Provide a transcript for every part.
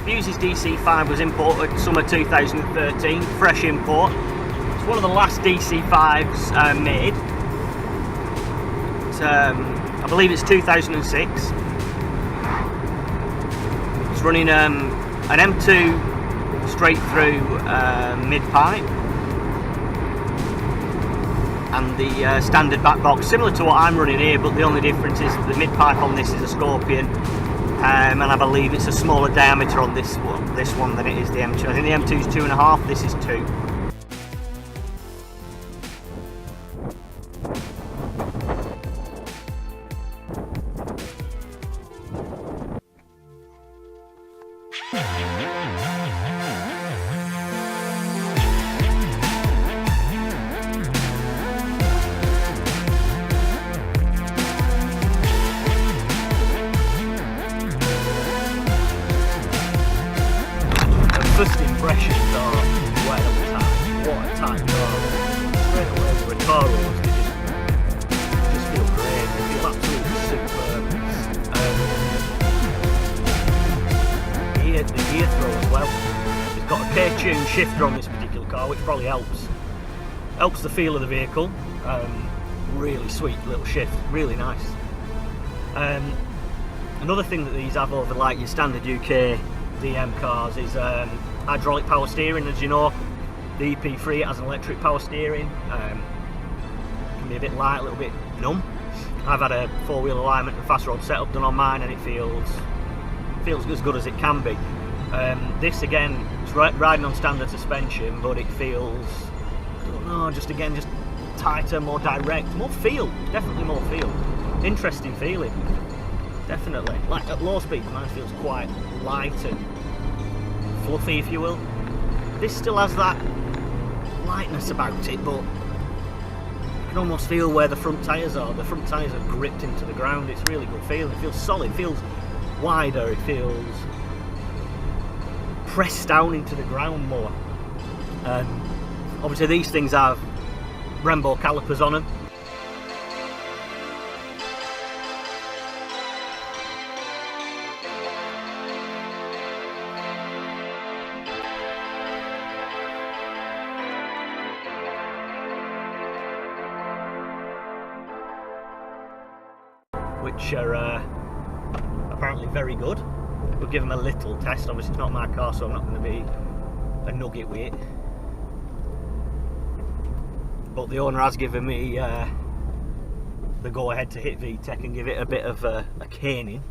Fuse's DC5 was imported summer 2013, fresh import. It's one of the last DC5s made. I believe it's 2006. It's running an M2 straight through mid-pipe and the standard back box, similar to what I'm running here, but the only difference is the mid-pipe on this is a Scorpion, and I believe it's a smaller diameter on this one than it is the M2. I think the M2 is 2.5, this is 2. First impressions are, what a tight car. Straight away the Recaros, they just feel great, they feel absolutely superb. The gear throw as well. It's got a K-tune shifter on this particular car, which probably helps the feel of the vehicle. Really sweet little shift, really nice. Another thing that these have over like your standard UK DM cars is hydraulic power steering. As you know, the EP3 has an electric power steering. Can be a bit light, a little bit numb. I've had a four-wheel alignment and fast road setup done on mine, and it feels as good as it can be. This again, it's riding on standard suspension, but it feels, I don't know, just tighter, more direct, more feel, definitely more feel. Interesting feeling. Definitely. Like at low speed, mine feels quite light and fluffy, if you will. This still has that lightness about it, but you can almost feel where the front tyres are. The front tyres are gripped into the ground. It's really good feeling. It feels solid. It feels wider. It feels pressed down into the ground more. Obviously, these things have Brembo calipers on them. Which are apparently very good. We'll give them a little test. Obviously it's not my car, so I'm not going to be a nugget with it. But the owner has given me the go ahead to hit Vtec and give it a bit of a caning.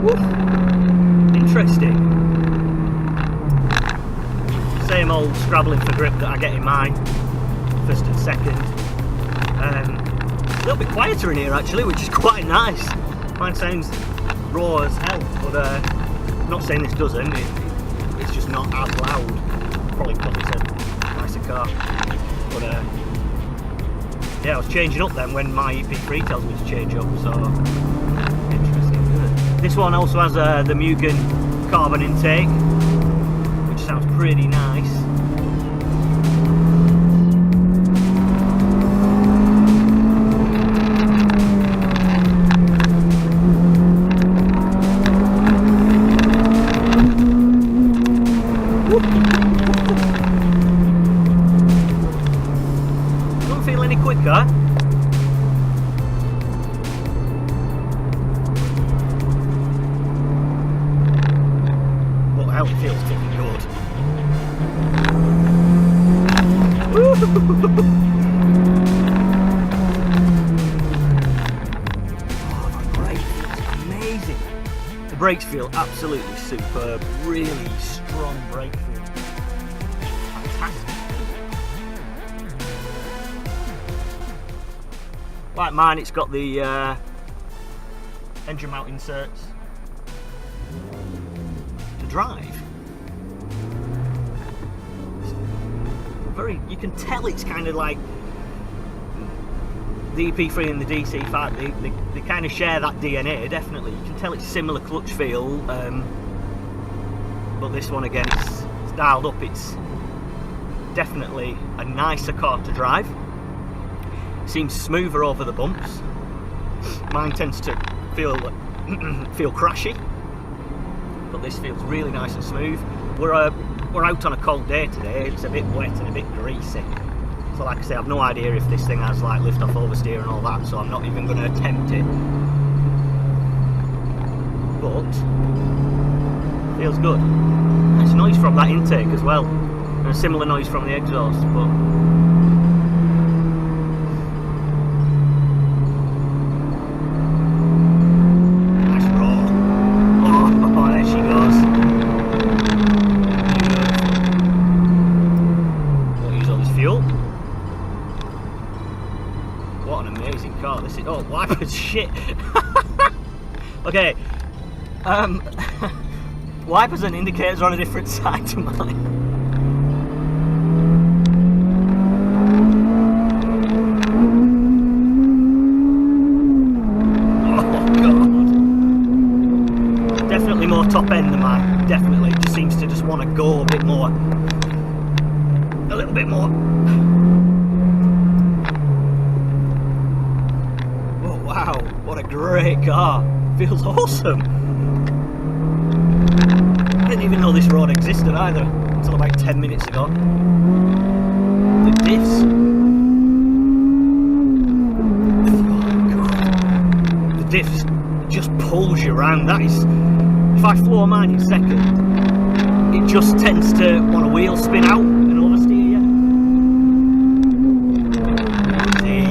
Woo. Interesting. Same old scrabbling for grip that I get in mine, first and second. A little bit quieter in here actually, which is quite nice. Mine sounds raw as hell, but I'm not saying this doesn't, it's just not as loud, probably because it's a nicer car. But yeah, I was changing up then when my EP3 tells me to change up, so interesting. This one also has the Mugen carbon intake, which sounds pretty nice. Don't feel any quicker. But hell, it feels fucking good. Oh, the brake feels amazing. The brakes feel absolutely superb. Really strong brake feel. Fantastic. Like mine, it's got the engine mount inserts to drive. You can tell it's kind of like the EP3 and the DC5, they kind of share that DNA, definitely. You can tell it's similar clutch feel, but this one again, it's dialed up. It's definitely a nicer car to drive. Seems smoother over the bumps. Mine tends to feel crashy, but this feels really nice and smooth. We're out on a cold day today. It's a bit wet and a bit greasy. So like I say, I've no idea if this thing has like lift off oversteer and all that, so I'm not even going to attempt it. But feels good. Nice noise from that intake as well, and a similar noise from the exhaust. But nice roar. Oh, there she goes. Won't use all this fuel. What an amazing car this is. Oh, wipers, shit. Okay. Wipers and indicators are on a different side to mine. Oh god. Definitely more top end than mine. Definitely. It just seems to just want to go a bit more. A little bit more. Oh wow. What a great car. Feels awesome. I didn't even know this road existed either until about 10 minutes ago. The diffs. Oh god. The diffs just pulls you around. That is, if I floor mine in second, it just tends to want a wheel spin out and oversteer you. See,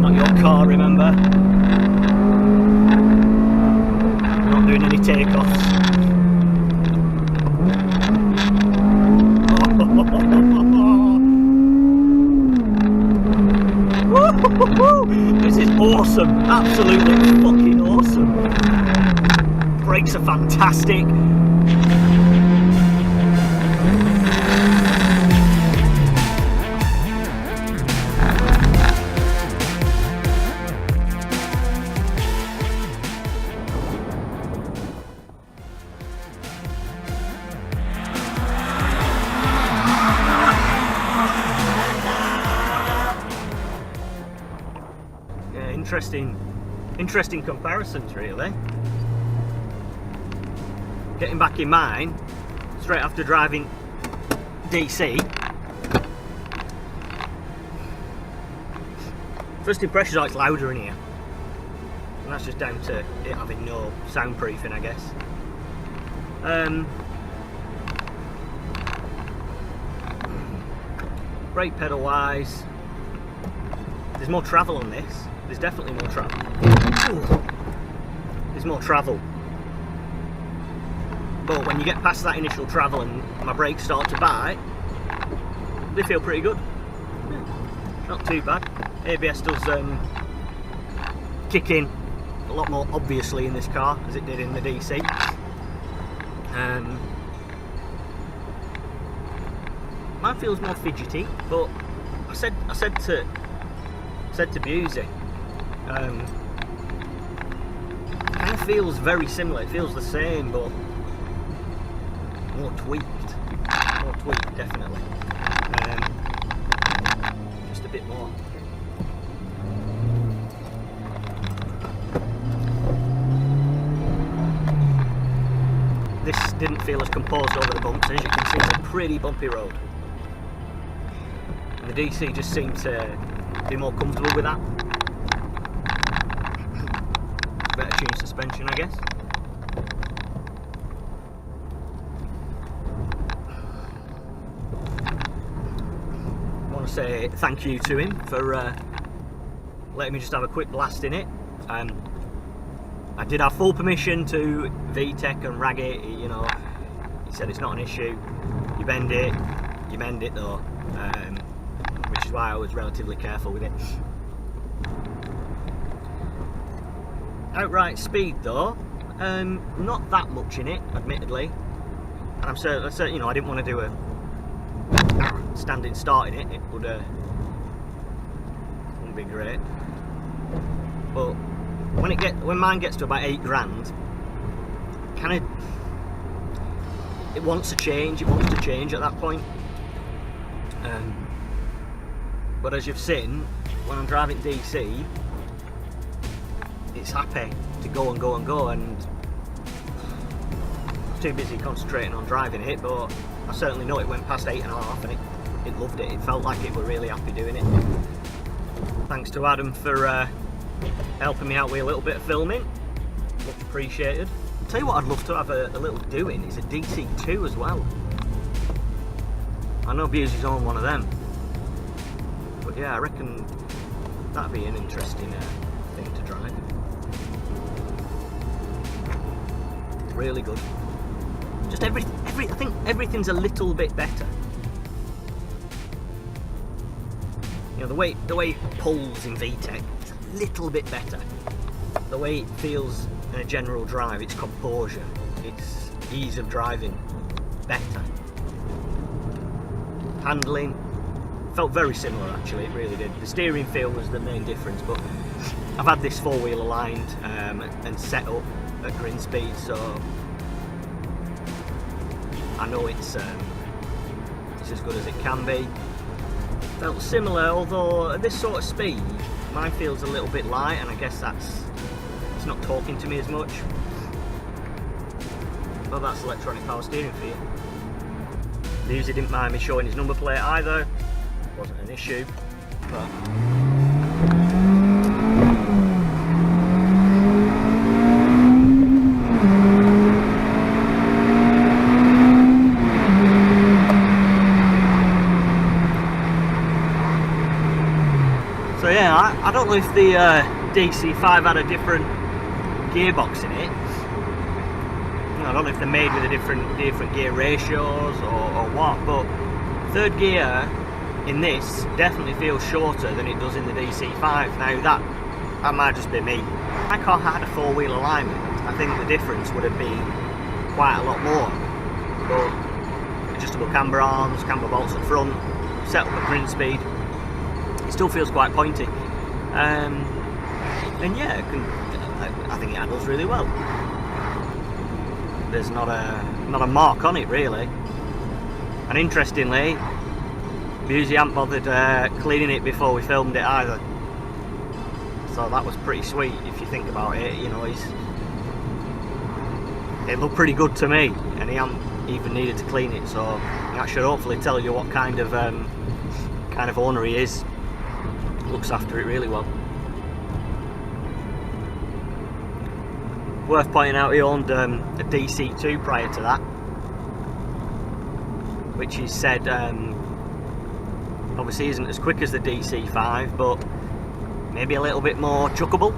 not your car, remember? Not doing any takeoffs. This is awesome, absolutely fucking awesome. Brakes are fantastic. Interesting comparisons, really. Getting back in mine straight after driving DC. First impressions are it's louder in here, and that's just down to it having no soundproofing, I guess. Brake pedal wise, there's more travel on this. There's definitely more travel. There's more travel. But when you get past that initial travel and my brakes start to bite, they feel pretty good. Yeah, not too bad. ABS does kick in a lot more obviously in this car as it did in the DC. Mine feels more fidgety, but I said to Busey, kind of feels very similar. It feels the same, but more tweaked. More tweaked, definitely. Just a bit more. This didn't feel as composed over the bumps. As you can see, it's a pretty bumpy road. And the DC just seemed to be more comfortable with that. Better tuned suspension, I guess. I want to say thank you to him for letting me just have a quick blast in it. I did have full permission to Vtec and rag it. You know, he said it's not an issue. You bend it, you mend it though. Which is why I was relatively careful with it. Outright speed though, not that much in it, admittedly. And I'm certain, you know, I didn't want to do a standing start in it. It wouldn't be great. But when mine gets to about 8 grand, kind of it wants to change. It wants to change at that point. But as you've seen, when I'm driving DC, it's happy to go and go and go, and I'm too busy concentrating on driving it, but I certainly know it went past 8.5 and it loved it. It felt like it were really happy doing it. Thanks to Adam for helping me out with a little bit of filming. Much appreciated. I'll tell you what I'd love to have a little doing is a DC2 as well. I know Busey's own one of them. But yeah, I reckon that'd be an interesting thing to drive. Really good. Just I think everything's a little bit better. You know, the way it pulls in Vtec, it's a little bit better. The way it feels in a general drive, its composure, its ease of driving, better. Handling felt very similar actually, it really did. The steering feel was the main difference, but I've had this four-wheel aligned and set up at green speed, so I know it's as good as it can be. Felt similar, although at this sort of speed mine feels a little bit light, and I guess it's not talking to me as much. Well, that's electronic power steering for you. The user didn't mind me showing his number plate either. Wasn't an issue. But so yeah, I don't know if the DC5 had a different gearbox in it. I don't know if they're made with a different gear ratios or what, but third gear in this definitely feels shorter than it does in the DC5. Now that might just be me. If my car had a four-wheel alignment, I think the difference would have been quite a lot more. But adjustable camber arms, camber bolts at front, set up at green speed, it still feels quite pointy. And yeah, I think it handles really well. There's not a mark on it really. And interestingly, Busey hadn't bothered cleaning it before we filmed it either. So that was pretty sweet if you think about it. You know, it looked pretty good to me, and he hadn't even needed to clean it. So that should hopefully tell you what kind of owner he is. Looks after it really well. Worth pointing out, he owned a DC2 prior to that, which he said obviously isn't as quick as the DC5, but maybe a little bit more chuckable.